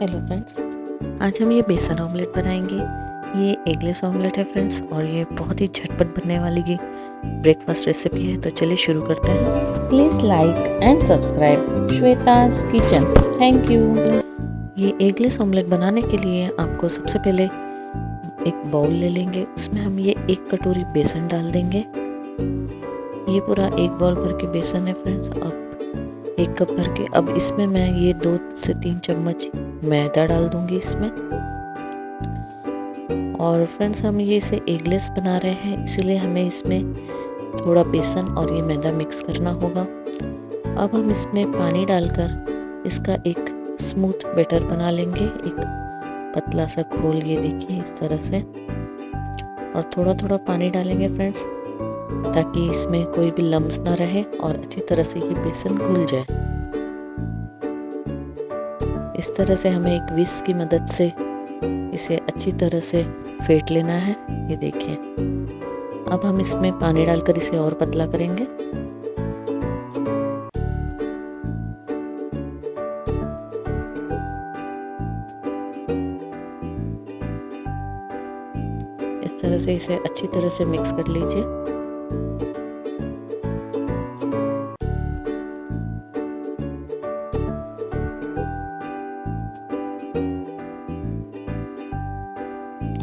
Hello friends, आज हम ये बेसन ऑमलेट बनाएंगे। ये एगलेस ऑमलेट है फ्रेंड्स, और ये बहुत ही झटपट बनने वाली की ब्रेकफास्ट रेसिपी है। तो चलिए शुरू करते हैं। Please like and subscribe Shweta's kitchen. Thank you. ये एगलेस ऑमलेट बनाने के लिए आपको सबसे पहले एक बाउल ले लेंगे। उसमें हम ये 1 कटोरी बेसन डाल देंगे। ये पूरा 1 बाउल भर के बेसन है फ्रेंड्स। अब 1 कप भर के, अब इसमें मैं ये 2 से 3 चम्मच मैदा डाल दूंगी इसमें। और फ्रेंड्स, हम ये इसे एगलेस बना रहे हैं, इसलिए हमें इसमें थोड़ा बेसन और ये मैदा मिक्स करना होगा। अब हम इसमें पानी डालकर इसका एक स्मूथ बैटर बना लेंगे, एक पतला सा घोल। ये देखिए इस तरह से, और थोड़ा थोड़ा पानी डालेंगे फ्रेंड्स, ताकि इसमें कोई भी लम्स ना रहे और अच्छी तरह से ये बेसन घुल जाए। इस तरह से हमें एक विस्क की मदद से इसे अच्छी तरह से फेंट लेना है। ये देखिए, अब हम इसमें पानी डालकर इसे और पतला करेंगे। इस तरह से इसे अच्छी तरह से मिक्स कर लीजिए।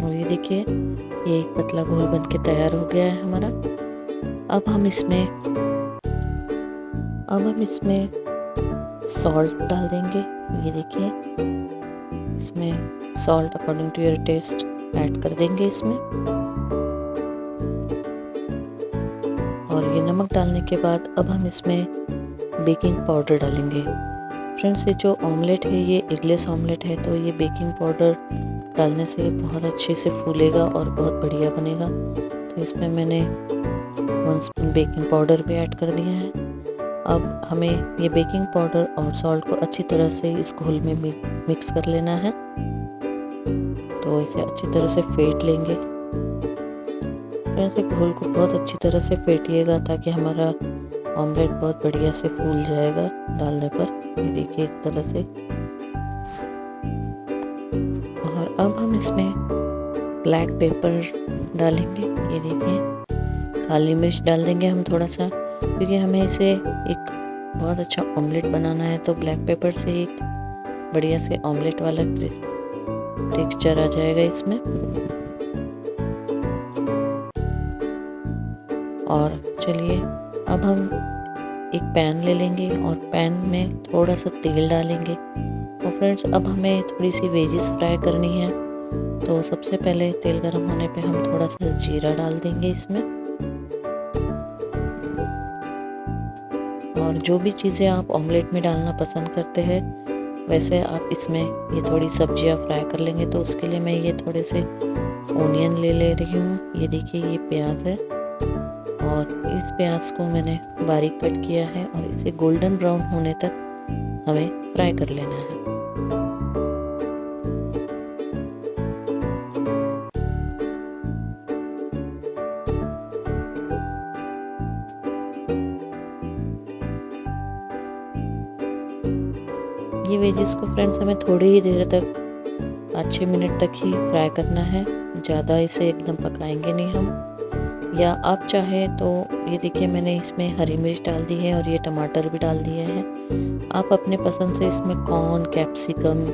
और ये देखिए, ये एक पतला घोल बन के तैयार हो गया है हमारा। अब हम इसमें सॉल्ट डाल देंगे। ये देखिए, इसमें salt according to your taste add कर देंगे इसमें। और ये नमक डालने के बाद अब हम इसमें बेकिंग पाउडर डालेंगे। फ्रेंड्स, ये जो ऑमलेट है ये एगलेस ऑमलेट है, तो ये बेकिंग पाउडर डालने से बहुत अच्छे से फूलेगा और बहुत बढ़िया बनेगा। तो इसमें मैंने 1 स्पून बेकिंग पाउडर भी ऐड कर दिया है। अब हमें ये बेकिंग पाउडर और सॉल्ट को अच्छी तरह से इस घोल में मिक्स कर लेना है। तो इसे अच्छी तरह से फेंट लेंगे। ऐसे घोल को बहुत अच्छी तरह से फेंटिएगा, ताकि हमारा ऑमलेट बहुत बढ़िया से फूल जाएगा डालने पर। ये देखिए इस तरह से। और अब हम इसमें ब्लैक पेपर डालेंगे। ये देखिए, काली मिर्च डाल देंगे हम थोड़ा सा, क्योंकि हमें इसे एक बहुत अच्छा ऑमलेट बनाना है। तो ब्लैक पेपर से एक बढ़िया से ऑमलेट वाला टेक्सचर आ जाएगा इसमें। और चलिए, अब हम एक पैन ले लेंगे और पैन में थोड़ा सा तेल डालेंगे। और फ्रेंड्स, अब हमें थोड़ी सी वेजिस फ्राई करनी है। तो सबसे पहले तेल गर्म होने पे हम थोड़ा सा जीरा डाल देंगे इसमें। और जो भी चीज़ें आप ऑमलेट में डालना पसंद करते हैं, वैसे आप इसमें ये थोड़ी सब्जियां फ्राई कर लेंगे। तो उसके लिए मैं ये थोड़े से ओनियन ले रही हूँ। ये देखिए, ये प्याज है, और इस प्याज को मैंने बारीक कट किया है, और इसे गोल्डन ब्राउन होने तक हमें फ्राई कर लेना है। ये वेजिस को फ्रेंड्स हमें थोड़ी ही देर तक 5-6 मिनट तक ही फ्राई करना है। ज़्यादा इसे एकदम पकाएंगे नहीं हम। या आप चाहे तो ये देखिए, मैंने इसमें हरी मिर्च डाल दी है और ये टमाटर भी डाल दिए हैं। आप अपने पसंद से इसमें कॉर्न, कैप्सिकम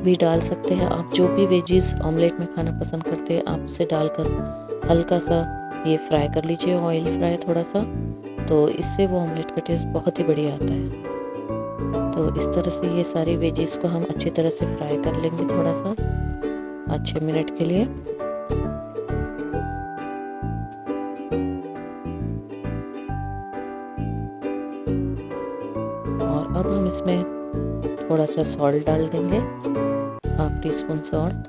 भी डाल सकते हैं। आप जो भी वेजिस ऑमलेट में खाना पसंद करते हैं, आप उसे डालकर हल्का सा ये फ्राई कर लीजिए, ऑयल फ्राई थोड़ा सा। तो इससे वो ऑमलेट का टेस्ट बहुत ही बढ़िया आता है। तो इस तरह से ये सारी वेजिस को हम अच्छी तरह से फ्राई कर लेंगे थोड़ा सा 5-6 मिनट के लिए। और अब हम इसमें थोड़ा सा सॉल्ट डाल देंगे, 1/2 टीस्पून सॉल्ट।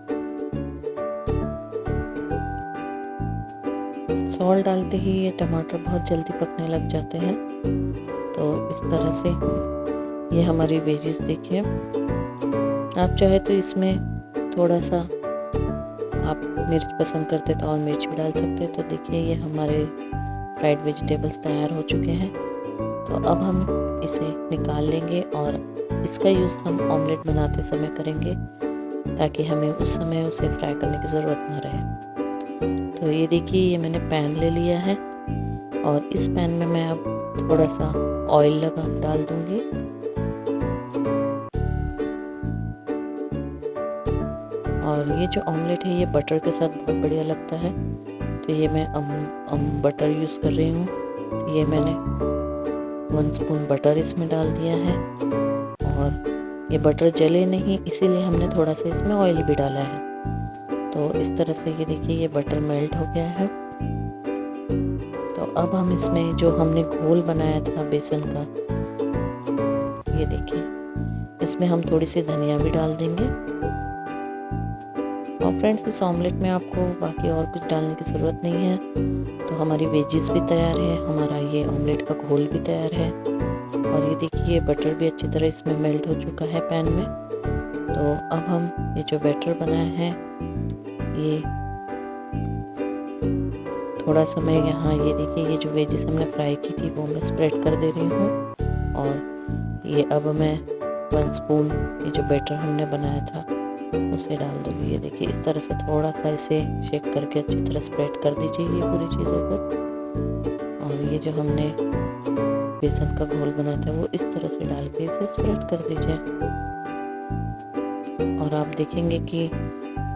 सॉल्ट डालते ही ये टमाटर बहुत जल्दी पकने लग जाते हैं। तो इस तरह से ये हमारी वेजिस देखिए। आप चाहे तो इसमें थोड़ा सा आप मिर्च पसंद करते तो और मिर्च भी डाल सकते हैं। तो देखिए, ये हमारे फ्राइड वेजिटेबल्स तैयार हो चुके हैं। तो अब हम इसे निकाल लेंगे और इसका यूज़ हम ऑमलेट बनाते समय करेंगे, ताकि हमें उस समय उसे फ्राई करने की ज़रूरत ना रहे। तो ये देखिए, ये मैंने पैन ले लिया है और इस पैन में मैं अब थोड़ा सा ऑयल डाल दूँगी। और ये जो ऑमलेट है ये बटर के साथ बहुत बढ़िया लगता है, तो ये मैं बटर यूज़ कर रही हूँ। तो ये मैंने 1 स्पून बटर इसमें डाल दिया है और ये बटर जले नहीं, इसीलिए हमने थोड़ा सा इसमें ऑयल भी डाला है। तो इस तरह से ये देखिए, ये बटर मेल्ट हो गया है। तो अब हम इसमें जो हमने घोल बनाया था बेसन का, ये देखिए, इसमें हम थोड़ी सी धनिया भी डाल देंगे। और फ्रेंड्स, इस ऑमलेट में आपको बाकी और कुछ डालने की ज़रूरत नहीं है। तो हमारी वेजिस भी तैयार है, हमारा ये ऑमलेट का घोल भी तैयार है। और ये देखिए, बटर भी अच्छी तरह इसमें मेल्ट हो चुका है पैन में। तो अब हम ये जो बैटर बनाया है, ये थोड़ा सा मैं यहाँ, ये देखिए, ये जो वेजिस हमने फ्राई की थी वो मैं स्प्रेड कर दे रही हूँ। और ये अब मैं 1 स्पून ये जो बैटर हमने बनाया था उसे डाल दूँगी। ये देखिए, इस तरह से थोड़ा सा इसे शेक करके अच्छी तरह स्प्रेड कर दीजिए ये पूरी चीज़ों को। और ये जो हमने बेसन का घोल बनाया था वो इस तरह से डाल के इसे स्प्रेड कर दीजिए। और आप देखेंगे कि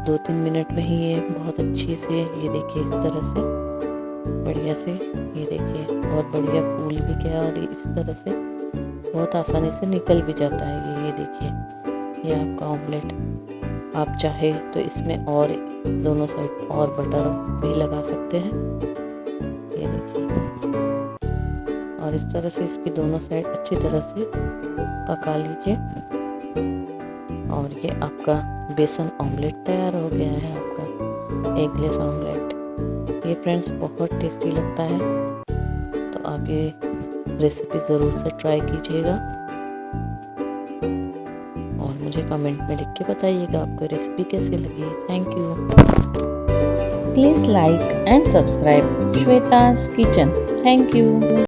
2-3 मिनट में ही ये बहुत अच्छी से, ये देखिए, इस तरह से बढ़िया से, ये देखिए, बहुत बढ़िया फूल भी गया और इस तरह से बहुत आसानी से निकल भी जाता है। ये देखिए, ये आपका ऑमलेट। आप चाहे तो इसमें और दोनों साइड और बटर भी लगा सकते हैं। ये देखिए, और इस तरह से इसकी दोनों साइड अच्छी तरह से पका लीजिए। और ये आपका बेसन ऑमलेट तैयार हो गया है, आपका एगलेस ऑमलेट। ये फ्रेंड्स बहुत टेस्टी लगता है, तो आप ये रेसिपी ज़रूर से ट्राई कीजिएगा और मुझे कमेंट में लिख के बताइएगा आपको रेसिपी कैसी लगी। Thank you. Please like and subscribe Shweta's Kitchen. Thank you.